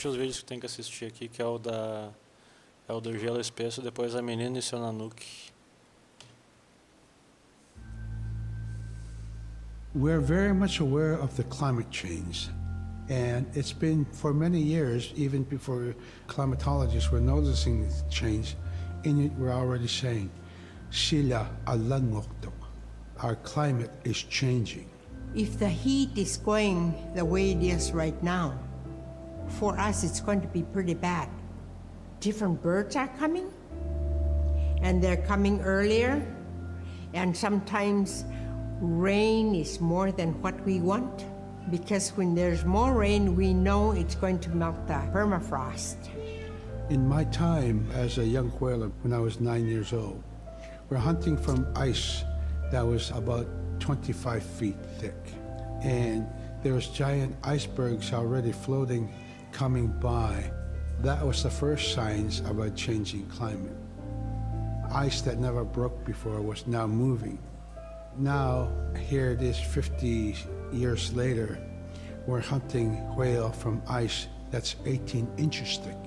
assistir os vídeos que tem que assistir aqui, que é o do gelo espesso, depois a menina e seu Nanuki. We're very much aware of the climate change. And it's been for many years, even before climatologists were noticing this change, Inuit were already saying, Sila alangokto. Our climate is changing. If the heat is going the way it is right now, for us it's going to be pretty bad. Different birds are coming, and they're coming earlier, and sometimes rain is more than what we want, because when there's more rain, we know it's going to melt the permafrost. In my time as a young whaler, when I was 9 years old, we're hunting from ice that was about 25 feet thick. And there was giant icebergs already floating, coming by. That was the first signs of a changing climate. Ice that never broke before was now moving. Now, here it is 50 years later, we're hunting whale from ice that's 18 inches thick.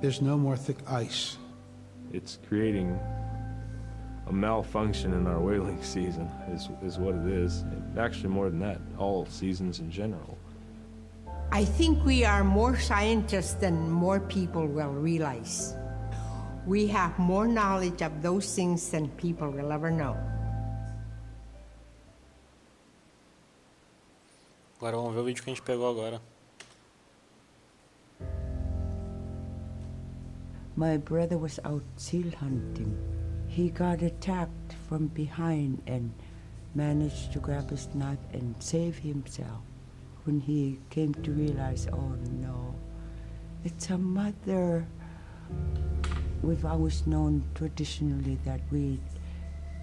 There's no more thick ice. It's creating a malfunction in our whaling season, is what it is. And actually, more than that, all seasons in general. I think we are more scientists than more people will realize. We have more knowledge of those things than people will ever know. Agora vamos ver o vídeo que a gente pegou agora. My brother was out seal hunting. He got attacked from behind and managed to grab his knife and save himself. When he came to realize, oh no, it's a mother. We've always known traditionally that we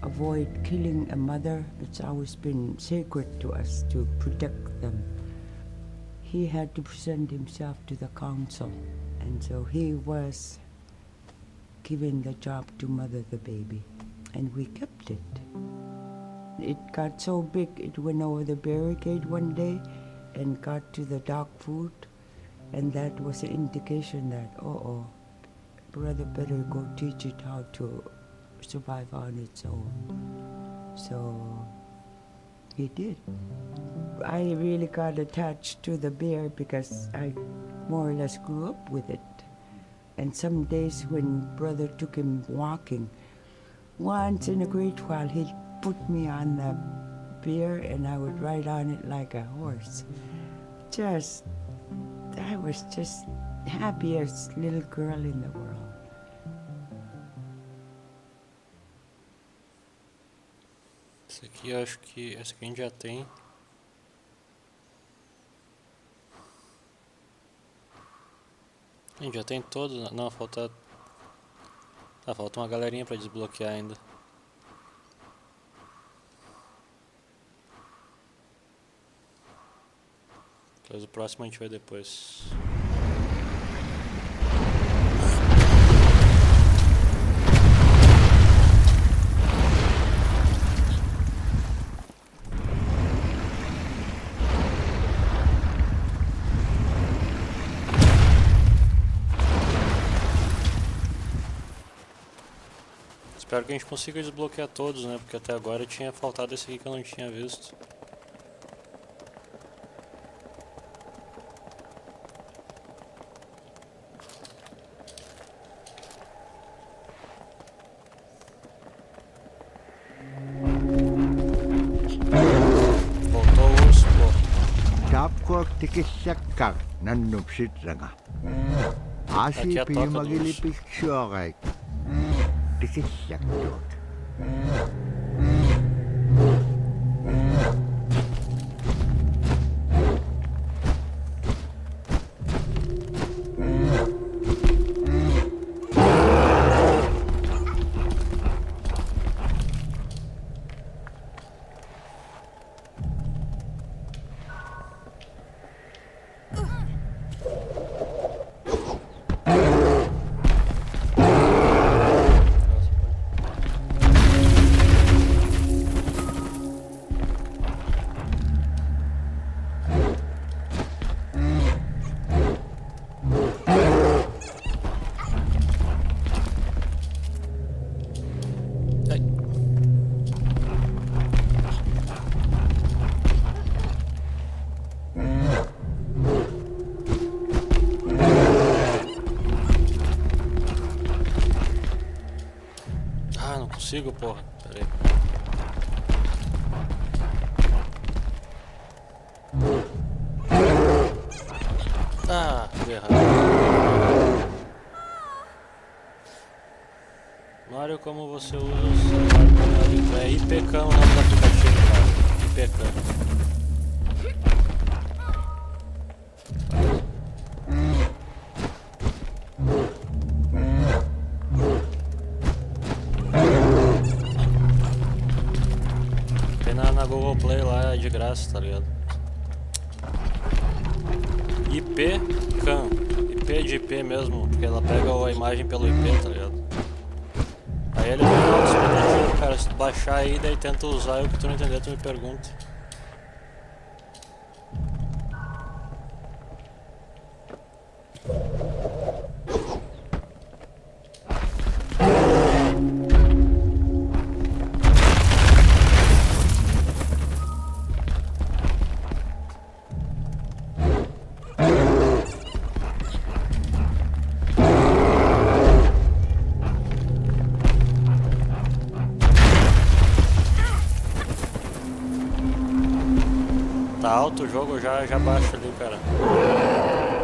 avoid killing a mother. It's always been sacred to us to protect them. He had to present himself to the council, and so he was given the job to mother the baby, and we kept it. It got so big it went over the barricade one day and got to the dog food, and that was an indication that, brother better go teach it how to survive on its own. So he did. I really got attached to the bear because I more or less grew up with it. And some days when brother took him walking, once in a great while he'd put me on the bear and I would ride on it like a horse. I was just happiest little girl in the world. Esse aqui eu acho que esse aqui a gente já tem. A gente já tem todos. Não, falta. Ah, falta uma galerinha pra desbloquear ainda. Depois o próximo a gente vai depois. Espero que a gente consiga desbloquear todos, né? Porque até agora tinha faltado esse aqui que eu não tinha visto. Voltou o urso, pô. Tapko tikisakka nannupsitranga. Asi piimagilipiksuarai. Tikisaktuot. consigo, porra. Pera aí. Ah, deu errado. Mário, como você usa o celular? É IPCAM o nome do aplicativo, cara. IPCAM. Tem na Google Play lá, é de graça, tá ligado? IPCAM. IP de IP mesmo, porque ela pega a imagem pelo IP, tá ligado? Aí ele vai dar explicativo, cara, se tu baixar aí, daí tenta usar e o que tu não entender, tu me pergunta. Tá alto o jogo, já baixo ali, cara.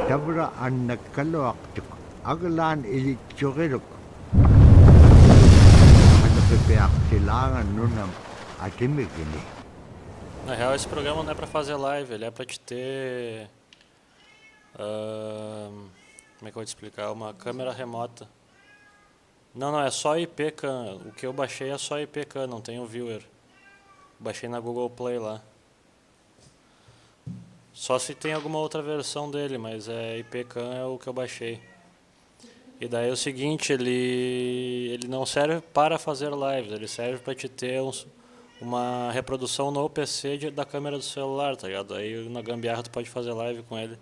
Tabra an nagkalawaktuk. Aglaan ilitsukiruk. Napipiak silangan nunam atimikini. Na real, esse programa não é pra fazer live, ele é pra te ter... como é que eu vou te explicar? Uma câmera remota. Não, é só IPCAM. O que eu baixei é só IPCAM, não tem o viewer. Baixei na Google Play lá. Só se tem alguma outra versão dele, mas IPCAM é o que eu baixei. E daí é o seguinte, ele não serve para fazer lives, ele serve para te ter uma reprodução no PC da câmera do celular, tá ligado? Aí na gambiarra tu pode fazer live com ele.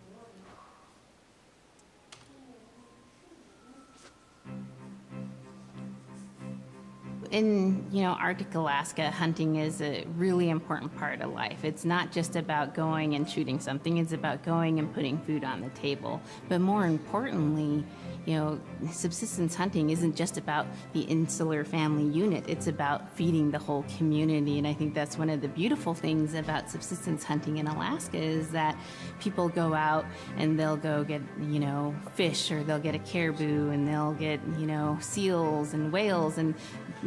In, Arctic Alaska, hunting is a really important part of life. It's not just about going and shooting something, it's about going and putting food on the table. But more importantly, subsistence hunting isn't just about the insular family unit, it's about feeding the whole community. And I think that's one of the beautiful things about subsistence hunting in Alaska is that people go out and they'll go get, fish, or they'll get a caribou, and they'll get, seals and whales. And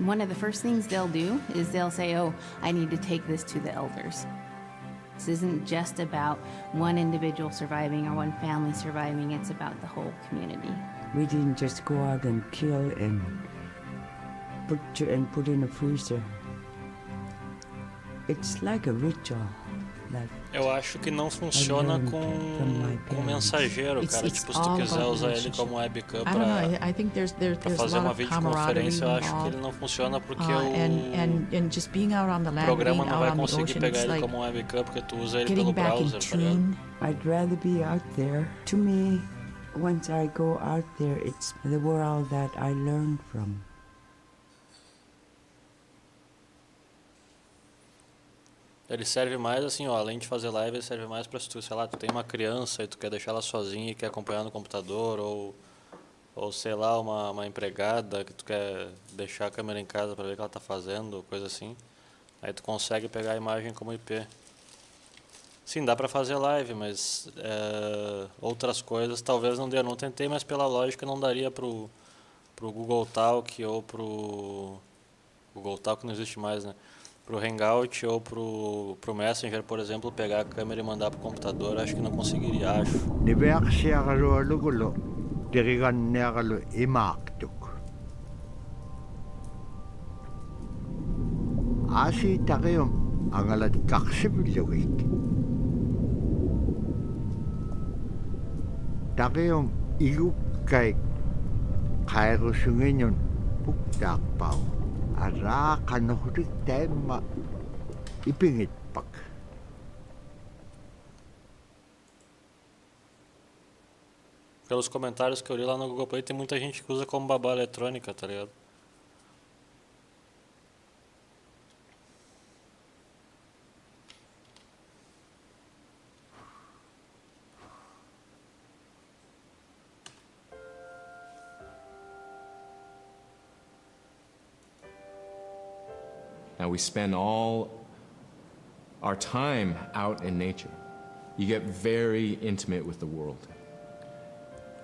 one of the first things they'll do is they'll say, oh, I need to take this to the elders. This isn't just about one individual surviving or one family surviving, it's about the whole community. We didn't just go out and kill and put in a freezer. It's like a ritual. Eu acho que não funciona com mensageiro, cara. Tipo, se tu quiser usar ele como webcam pra fazer uma videoconferência, eu acho que ele não funciona porque o programa não vai conseguir pegar ele como webcam porque tu usa ele pelo browser, tá ligado? I'd rather be out there. To me, once I go out there, it's the world that I learn from. Ele serve mais assim, ó, além de fazer live, ele serve mais pra se tu, sei lá, tu tem uma criança e tu quer deixar ela sozinha e quer acompanhar no computador, ou sei lá, uma empregada que tu quer deixar a câmera em casa pra ver o que ela tá fazendo, coisa assim. Aí tu consegue pegar a imagem como IP. Sim, dá pra fazer live, mas outras coisas talvez não dê. Eu não tentei, mas pela lógica não daria pro Google Talk ou pro... Google Talk não existe mais, né? Pro Hangout ou pro Messenger, por exemplo, pegar a câmera e mandar pro computador, acho que não conseguiria, acho. Niveaksiagalualugulo tiriganneagalu imaaktuk. Asi taqium angalat kaksipillugik. Taqium igukkaik qairusunginyun puktaaqpau. Ara kanuhrik taimma ipingitpak. Pelos comentários que eu li lá no Google Play, tem muita gente que usa como babá eletrônica, tá ligado? We spend all our time out in nature. You get very intimate with the world.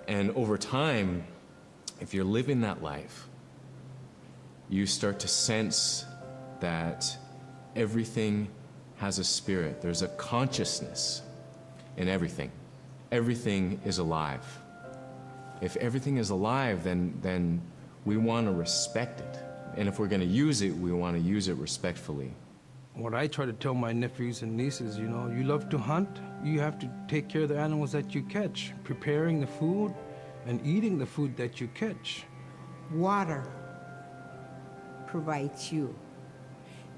And over time, if you're living that life, you start to sense that everything has a spirit. There's a consciousness in everything. Everything is alive. If everything is alive, then we want to respect it. And if we're going to use it, we want to use it respectfully. What I try to tell my nephews and nieces, you know, you love to hunt, you have to take care of the animals that you catch, preparing the food and eating the food that you catch. Water provides you.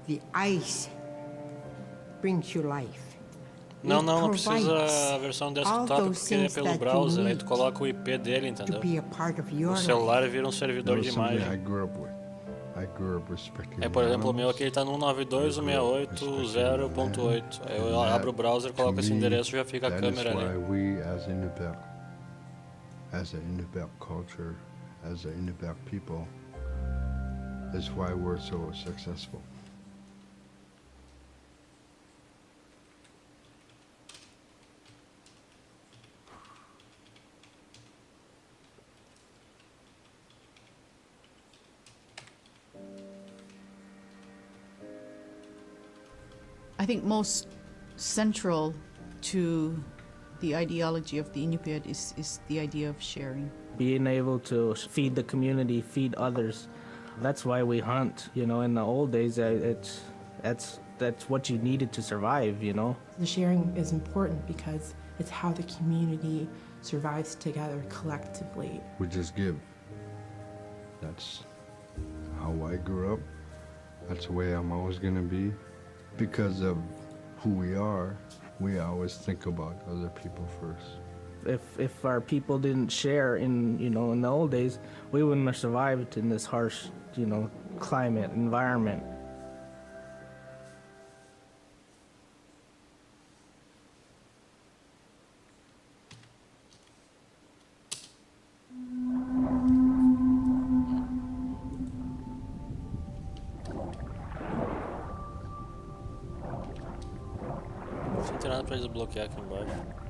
The ice brings you life. Não, It não precisa provides a versão all desktop those porque é things pelo that you browser, aí need tu coloca o IP dele, to entendeu? be a part of your O celular life. vira um That servidor was de something I imagem. grew up with. I grew up respecting É, por the exemplo, o meu animals. aqui ele tá no 192.168.0.8. Aí eu abro o browser, coloco esse endereço e já fica a câmera That is ali. why we, as Inupiaq, as an Inupiaq culture, as an Inupiaq people, is why we're so successful. I think most central to the ideology of the Inupiat is the idea of sharing. Being able to feed the community, feed others. That's why we hunt. You know, in the old days, that's what you needed to survive, you know. The sharing is important because it's how the community survives together collectively. We just give. That's how I grew up. That's the way I'm always gonna be. Because of who we are, we always think about other people first. If our people didn't share in the old days, we wouldn't have survived in this harsh, climate, environment. Não tem nada pra desbloquear aqui embaixo.